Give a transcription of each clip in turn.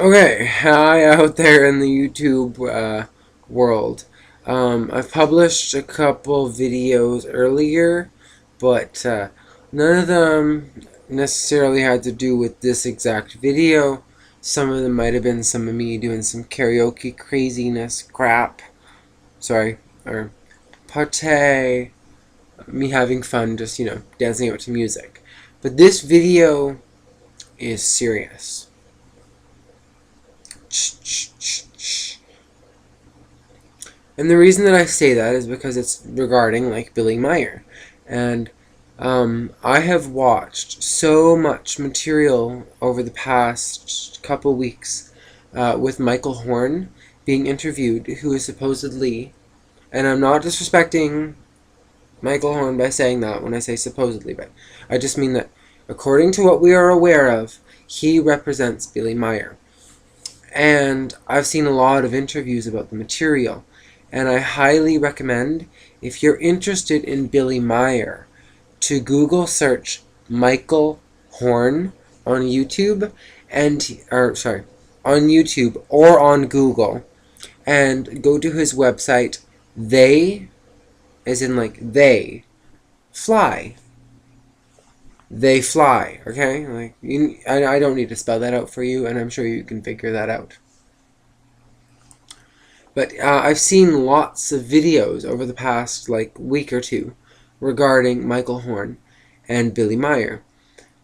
Okay, hi out there in the YouTube world. I've published a couple videos earlier, but none of them necessarily had to do with this exact video. Some of them might have been some of me doing some karaoke craziness crap. Sorry, or party. Me having fun, just, dancing out to music. But this video is serious. And the reason that I say that is because it's regarding, like, Billy Meir. And I have watched so much material over the past couple weeks with Michael Horn being interviewed, who is supposedly, and I'm not disrespecting Michael Horn by saying that when I say supposedly, but I just mean that according to what we are aware of, he represents Billy Meir. And I've seen a lot of interviews about the material. And I highly recommend, if you're interested in Billy Meir, to Google search Michael Horn on YouTube, on YouTube or on Google, and go to his website. They, as in like they, fly. They fly. Okay, I don't need to spell that out for you, and I'm sure you can figure that out. But I've seen lots of videos over the past week or two regarding Michael Horn and Billy Meir.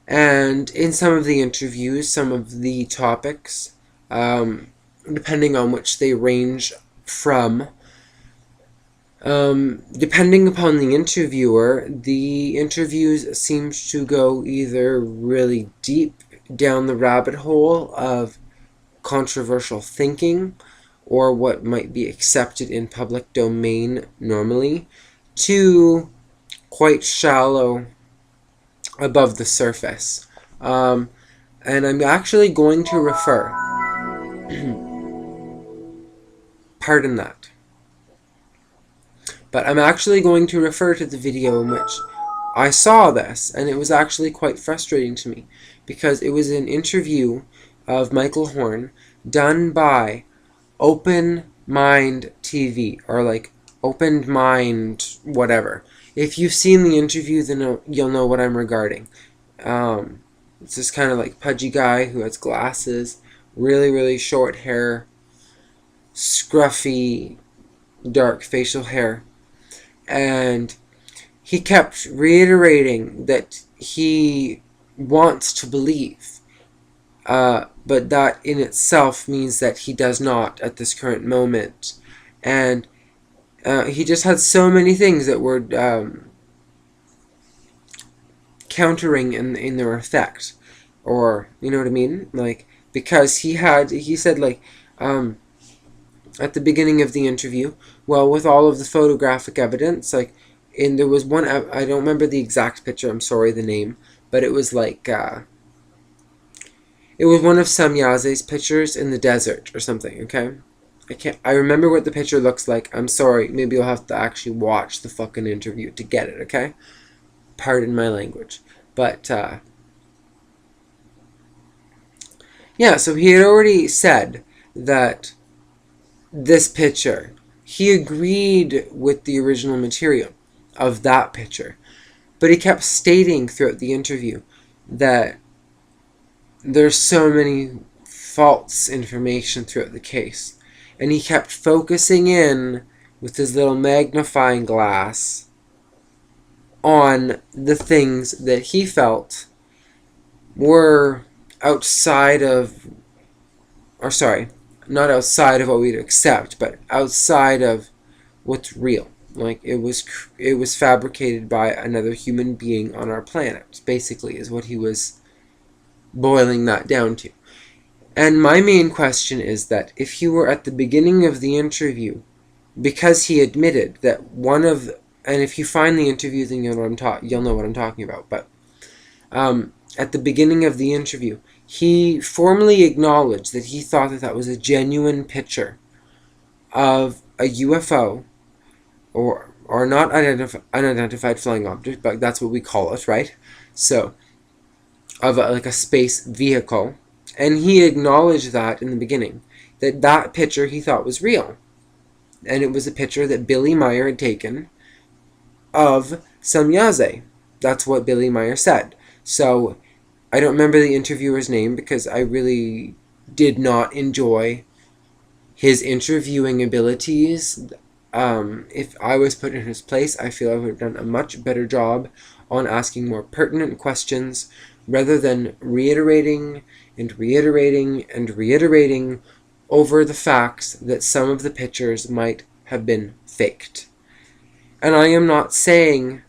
And in some of the interviews, some of the topics, depending on which they range from, depending upon the interviewer, the interviews seem to go either really deep down the rabbit hole of controversial thinking, or what might be accepted in public domain normally, to quite shallow above the surface. And I'm actually going to refer, pardon that, but I'm actually going to refer to the video in which I saw this, and it was actually quite frustrating to me, because it was an interview of Michael Horn done by Open Mind TV, or Open Mind whatever. If you've seen the interview, then you'll know what I'm regarding. It's this kind of pudgy guy who has glasses, really, really short hair, scruffy, dark facial hair. And he kept reiterating that he wants to believe, but that in itself means that he does not at this current moment. And he just had so many things that were countering in their effect, or you know what I mean, because he said at the beginning of the interview, well, with all of the photographic evidence, and there was one, I don't remember the exact picture, I'm sorry, the name, but it was it was one of Samyaze's pictures in the desert or something, okay? I remember what the picture looks like. I'm sorry, maybe you'll have to actually watch the fucking interview to get it, okay? Pardon my language. But, yeah, so he had already said that this picture, he agreed with the original material of that picture. But he kept stating throughout the interview that there's so many false information throughout the case. And he kept focusing in with his little magnifying glass on the things that he felt were outside of, or sorry, not outside of what we'd accept, but outside of what's real. It was fabricated by another human being on our planet, basically, is what he was boiling that down to. And my main question is that if you were at the beginning of the interview, because he admitted that and if you find the interview, then you'll know what I'm talking about. But at the beginning of the interview, he formally acknowledged that he thought that was a genuine picture of a UFO, or not unidentified flying object, but that's what we call it, right? So, of a space vehicle, And he acknowledged that in the beginning, that that picture he thought was real. And it was a picture that Billy Meir had taken of Semyaze. That's what Billy Meir said. So I don't remember the interviewer's name because I really did not enjoy his interviewing abilities. If I was put in his place, I feel I would have done a much better job on asking more pertinent questions rather than reiterating and reiterating and reiterating over the facts that some of the pictures might have been faked. And I am not saying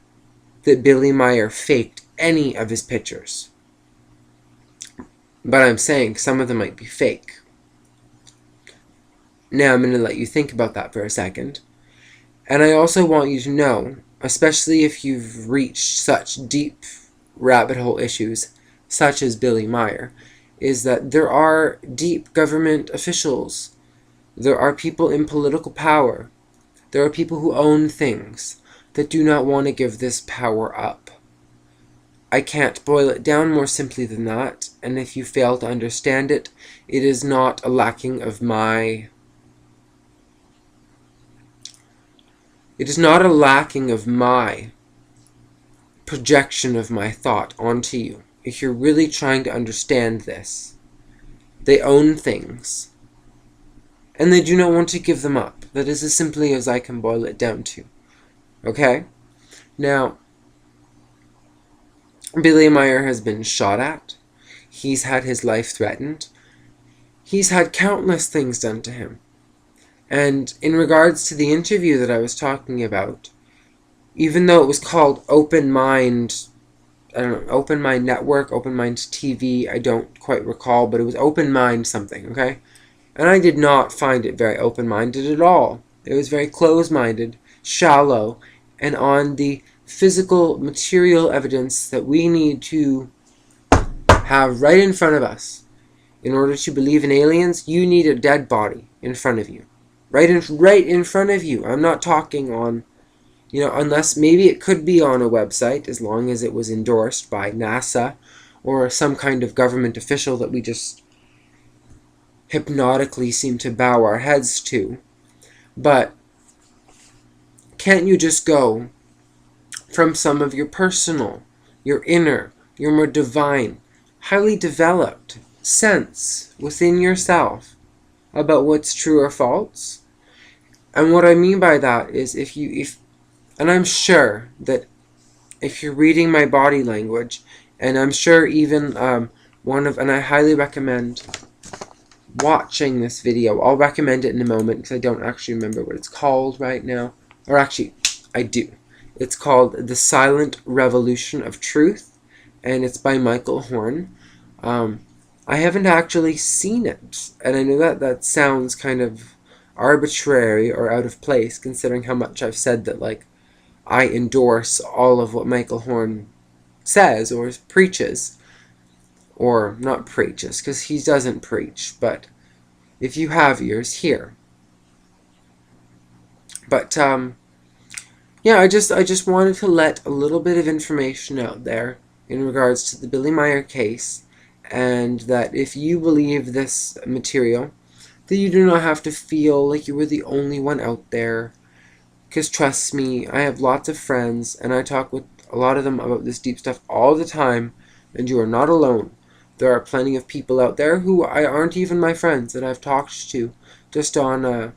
that Billy Meir faked any of his pictures, but I'm saying some of them might be fake. Now I'm going to let you think about that for a second. And I also want you to know, especially if you've reached such deep rabbit hole issues, such as Billy Meir, is that there are deep government officials, there are people in political power, there are people who own things that do not want to give this power up. I can't boil it down more simply than that, and if you fail to understand it, it is not a lacking of my... It is not a lacking of my projection of my thought onto you. If you're really trying to understand this, they own things, and they do not want to give them up. That is as simply as I can boil it down to. Okay? Now, Billy Meir has been shot at. He's had his life threatened. He's had countless things done to him. And in regards to the interview that I was talking about, even though it was called Open Mind, I don't know, Open Mind Network, Open Mind TV, I don't quite recall, but it was Open Mind something, okay? And I did not find it very open-minded at all. It was very close-minded, shallow, and on the physical, material evidence that we need to have right in front of us. In order to believe in aliens, you need a dead body in front of you. Right in front of you. I'm not talking on, unless maybe it could be on a website, as long as it was endorsed by NASA or some kind of government official that we just hypnotically seem to bow our heads to. But can't you just go from some of your personal, your inner, your more divine, highly developed sense within yourself about what's true or false? And what I mean by that is and I'm sure that if you're reading my body language, and I'm sure even and I highly recommend watching this video. I'll recommend it in a moment because I don't actually remember what it's called right now. Or actually, I do. It's called The Silent Revolution of Truth, and it's by Michael Horn. I haven't actually seen it, and I know that sounds kind of arbitrary or out of place, considering how much I've said that, like, I endorse all of what Michael Horn says or preaches. Or not preaches, because he doesn't preach, but if you have ears, hear. But, yeah, I just wanted to let a little bit of information out there in regards to the Billy Meir case, and that if you believe this material, that you do not have to feel like you were the only one out there. Because trust me, I have lots of friends, and I talk with a lot of them about this deep stuff all the time, and you are not alone. There are plenty of people out there who aren't even my friends that I've talked to, just on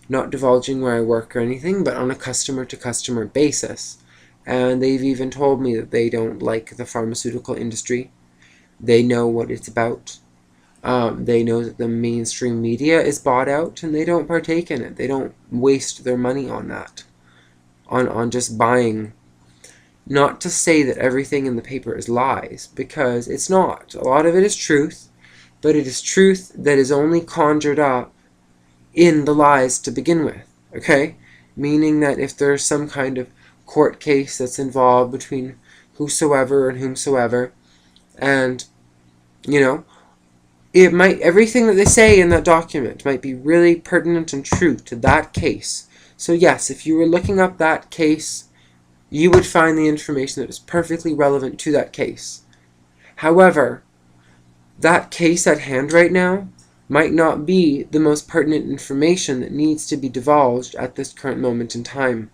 not divulging where I work or anything, but on a customer-to-customer basis. And they've even told me that they don't like the pharmaceutical industry. They know what it's about. They know that the mainstream media is bought out, and they don't partake in it. They don't waste their money on that, on just buying. Not to say that everything in the paper is lies, because it's not. A lot of it is truth, but it is truth that is only conjured up in the lies to begin with, okay? Meaning that if there's some kind of court case that's involved between whosoever and whomsoever, and, it might, everything that they say in that document might be really pertinent and true to that case. So yes, if you were looking up that case, you would find the information that is perfectly relevant to that case. However, that case at hand right now might not be the most pertinent information that needs to be divulged at this current moment in time.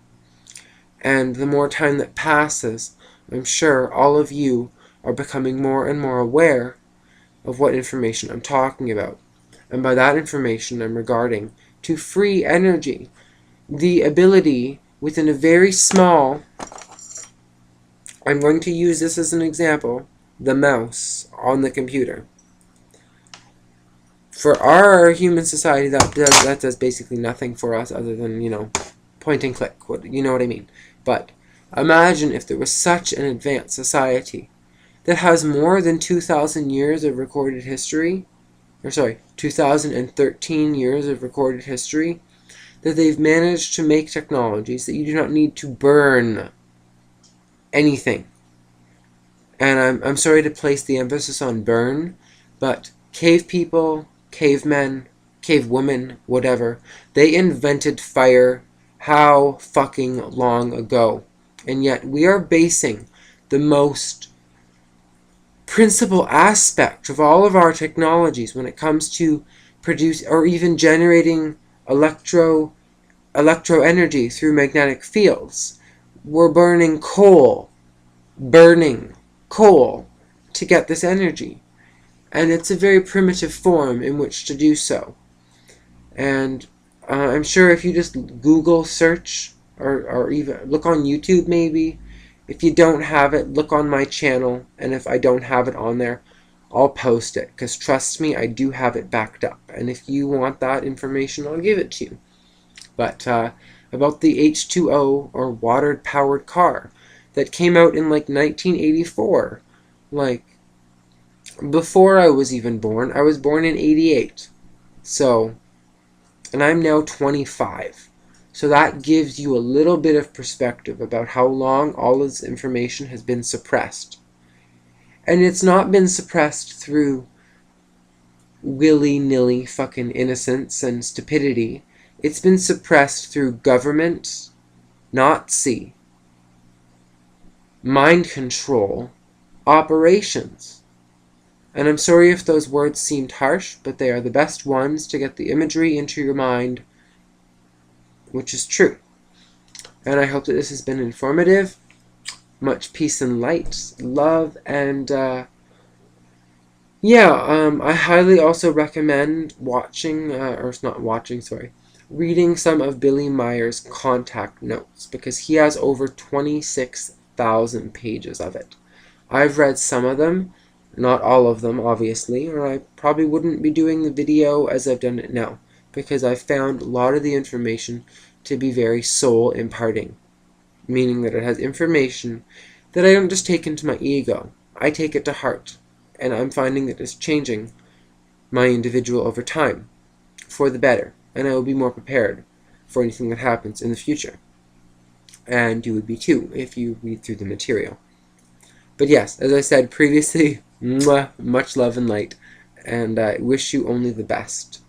And the more time that passes, I'm sure all of you are becoming more and more aware of what information I'm talking about. And by that information, I'm regarding to free energy, the ability within a very small, I'm going to use this as an example, the mouse on the computer. For our human society, that does basically nothing for us other than, point and click. You know what I mean? But imagine if there was such an advanced society that has more than 2,000 years of recorded history, 2013 years of recorded history, that they've managed to make technologies that you do not need to burn anything. And I'm sorry to place the emphasis on burn, but cave people, cavemen, cavewomen, whatever, they invented fire how fucking long ago? And yet we are basing the most principal aspect of all of our technologies when it comes to produce or even generating electro energy through magnetic fields. We're burning coal to get this energy. And it's a very primitive form in which to do so. And I'm sure if you just Google search or even look on YouTube maybe, if you don't have it, look on my channel, and if I don't have it on there, I'll post it, because trust me, I do have it backed up, and if you want that information, I'll give it to you. But about the H2O, or water-powered car, that came out in like 1984, like before I was even born. I was born in 88, so, and I'm now 25. So that gives you a little bit of perspective about how long all this information has been suppressed. And it's not been suppressed through willy-nilly fucking innocence and stupidity. It's been suppressed through government, Nazi, mind control, operations. And I'm sorry if those words seemed harsh, but they are the best ones to get the imagery into your mind, which is true. And I hope that this has been informative. Much peace and light, love, and I highly also recommend reading some of Billy Meier's contact notes, because he has over 26,000 pages of it. I've read some of them, not all of them, obviously, or I probably wouldn't be doing the video as I've done it now, because I found a lot of the information to be very soul imparting, meaning that it has information that I don't just take into my ego, I take it to heart, and I'm finding that it's changing my individual over time, for the better, and I will be more prepared for anything that happens in the future. And you would be too, if you read through the material. But yes, as I said previously, much love and light, and I wish you only the best.